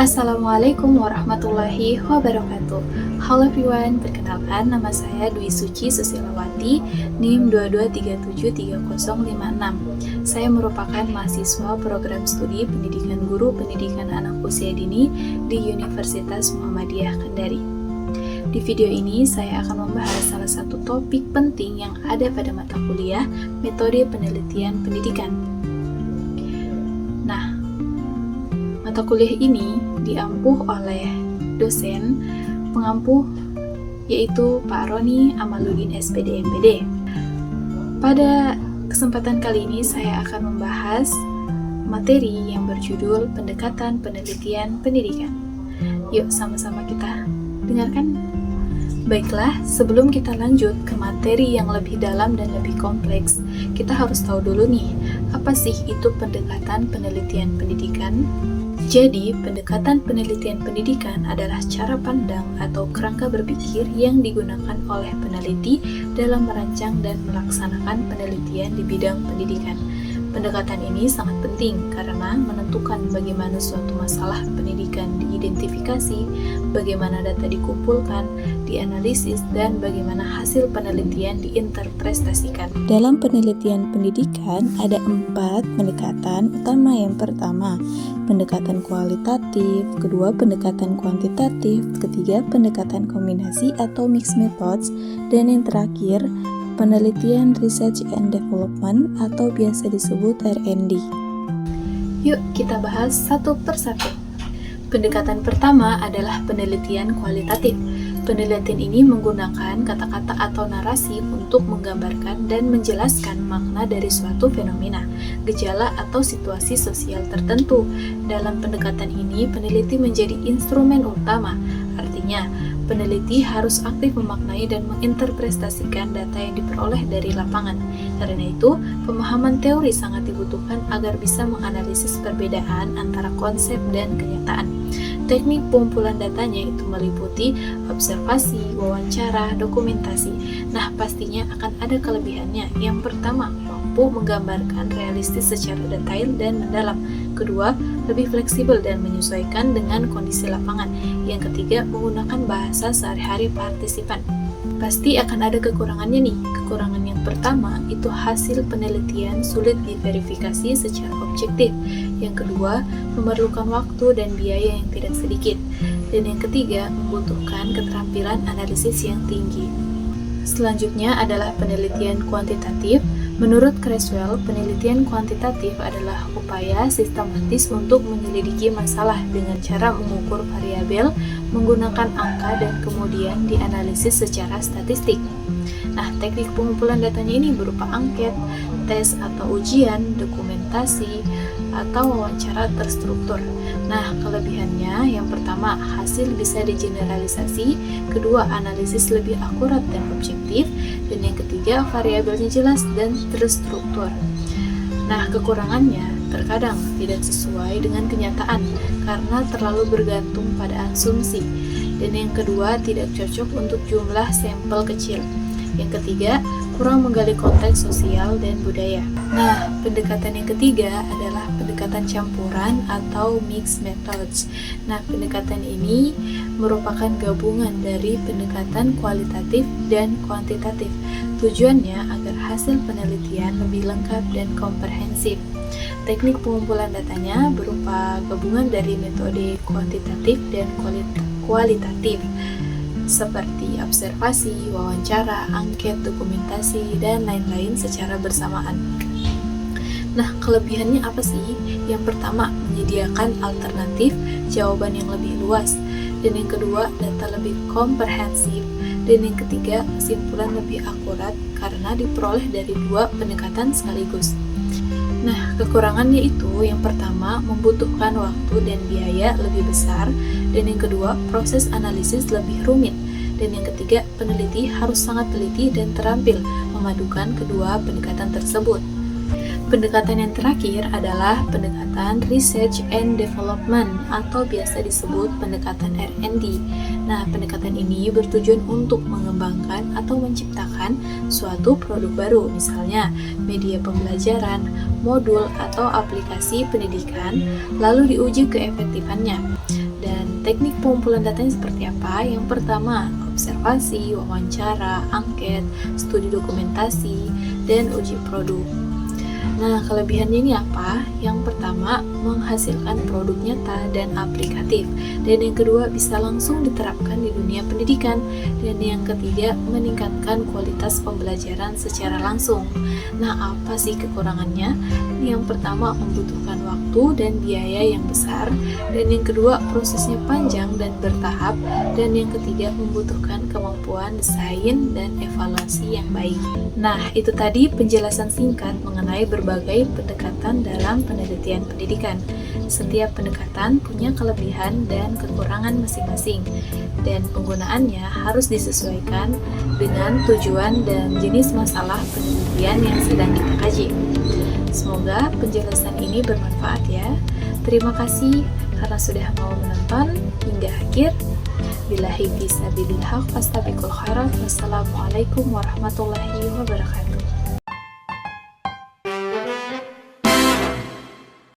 Assalamualaikum warahmatullahi wabarakatuh. Halo everyone, perkenalkan nama saya Dwi Suci Susilawati, NIM 22373056. Saya merupakan mahasiswa program studi pendidikan guru pendidikan anak usia dini di Universitas Muhammadiyah Kendari. Di video ini saya akan membahas salah satu topik penting yang ada pada mata kuliah metode penelitian pendidikan. Nah, mata kuliah ini diampuh oleh dosen pengampuh yaitu Pak Roni Amaludin SPD MPD. Pada kesempatan kali ini saya akan membahas materi yang berjudul pendekatan penelitian pendidikan. Yuk sama-sama kita dengarkan. Baiklah, sebelum kita lanjut ke materi yang lebih dalam dan lebih kompleks, kita harus tahu dulu nih, apa sih itu pendekatan penelitian pendidikan? Jadi, pendekatan penelitian pendidikan adalah cara pandang atau kerangka berpikir yang digunakan oleh peneliti dalam merancang dan melaksanakan penelitian di bidang pendidikan. Pendekatan ini sangat penting karena menentukan bagaimana suatu masalah pendidikan diidentifikasi, bagaimana data dikumpulkan, dianalisis, dan bagaimana hasil penelitian diinterpretasikan. Dalam penelitian pendidikan ada 4 pendekatan utama. Yang pertama, pendekatan kualitatif, kedua pendekatan kuantitatif, ketiga pendekatan kombinasi atau mixed methods, dan yang terakhir penelitian research and development atau biasa disebut R&D. Yuk kita bahas satu persatu. Pendekatan pertama adalah penelitian kualitatif. Penelitian ini menggunakan kata-kata atau narasi untuk menggambarkan dan menjelaskan makna dari suatu fenomena, gejala atau situasi sosial tertentu. Dalam pendekatan ini, peneliti menjadi instrumen utama. Artinya, peneliti harus aktif memaknai dan menginterpretasikan data yang diperoleh dari lapangan. Karena itu, pemahaman teori sangat dibutuhkan agar bisa menganalisis perbedaan antara konsep dan kenyataan. Teknik pengumpulan datanya itu meliputi observasi, wawancara, dokumentasi. Nah, pastinya akan ada kelebihannya. Yang pertama, mampu menggambarkan realistis secara detail dan mendalam. Kedua, lebih fleksibel dan menyesuaikan dengan kondisi lapangan. Yang ketiga, menggunakan bahasa sehari-hari partisipan. Pasti akan ada kekurangannya nih. Kekurangan yang pertama itu hasil penelitian sulit diverifikasi secara objektif. Yang kedua, memerlukan waktu dan biaya yang tidak sedikit. Dan yang ketiga, membutuhkan keterampilan analisis yang tinggi. Selanjutnya adalah penelitian kuantitatif. Menurut Creswell, penelitian kuantitatif adalah upaya sistematis untuk menyelidiki masalah dengan cara mengukur variabel, menggunakan angka, dan kemudian dianalisis secara statistik. Nah, teknik pengumpulan datanya ini berupa angket, tes atau ujian, dokumentasi, atau wawancara terstruktur. Nah, kelebihannya yang pertama, hasil bisa digeneralisasi, kedua, analisis lebih akurat dan objektif, dan yang ketiga, variabelnya jelas dan terstruktur. Nah, kekurangannya terkadang tidak sesuai dengan kenyataan karena terlalu bergantung pada asumsi, dan yang kedua, tidak cocok untuk jumlah sampel kecil. Yang ketiga, kurang menggali konteks sosial dan budaya. Nah, pendekatan yang ketiga adalah pendekatan campuran atau mixed methods. Nah, pendekatan ini merupakan gabungan dari pendekatan kualitatif dan kuantitatif. Tujuannya agar hasil penelitian lebih lengkap dan komprehensif. Teknik pengumpulan datanya berupa gabungan dari metode kuantitatif dan kualitatif, seperti observasi, wawancara, angket, dokumentasi, dan lain-lain secara bersamaan. Nah, kelebihannya apa sih? Yang pertama, menyediakan alternatif jawaban yang lebih luas, dan yang kedua, data lebih komprehensif, dan yang ketiga, kesimpulan lebih akurat karena diperoleh dari 2 pendekatan sekaligus. Nah, kekurangannya itu yang pertama, membutuhkan waktu dan biaya lebih besar, dan yang kedua, proses analisis lebih rumit, dan yang ketiga, peneliti harus sangat teliti dan terampil memadukan kedua pendekatan tersebut. Pendekatan yang terakhir adalah pendekatan research and development atau biasa disebut pendekatan R&D. Nah, pendekatan ini bertujuan untuk mengembangkan atau menciptakan suatu produk baru, misalnya media pembelajaran, modul atau aplikasi pendidikan, lalu diuji keefektifannya. teknik pengumpulan datanya seperti apa? Yang pertama, observasi, wawancara, angket, studi dokumentasi, dan uji produk. Nah, kelebihannya ini apa? Yang pertama, menghasilkan produk nyata dan aplikatif. Dan yang kedua, bisa langsung diterapkan di dunia pendidikan. Dan yang ketiga, meningkatkan kualitas pembelajaran secara langsung. Nah, apa sih kekurangannya? Yang pertama, membutuhkan waktu dan biaya yang besar. Dan yang kedua, prosesnya panjang dan bertahap. Dan yang ketiga, membutuhkan kemampuan desain dan evaluasi yang baik. Nah, itu tadi penjelasan singkat mengenai berbagai pendekatan dalam penelitian pendidikan. Setiap pendekatan punya kelebihan dan kekurangan masing-masing, dan penggunaannya harus disesuaikan dengan tujuan dan jenis masalah penelitian yang sedang kita kaji. Semoga penjelasan ini bermanfaat ya. Terima kasih karena sudah mau menonton hingga akhir. Billahi fisabilillah fastabiqul khairat. Wassalamualaikum warahmatullahi wabarakatuh.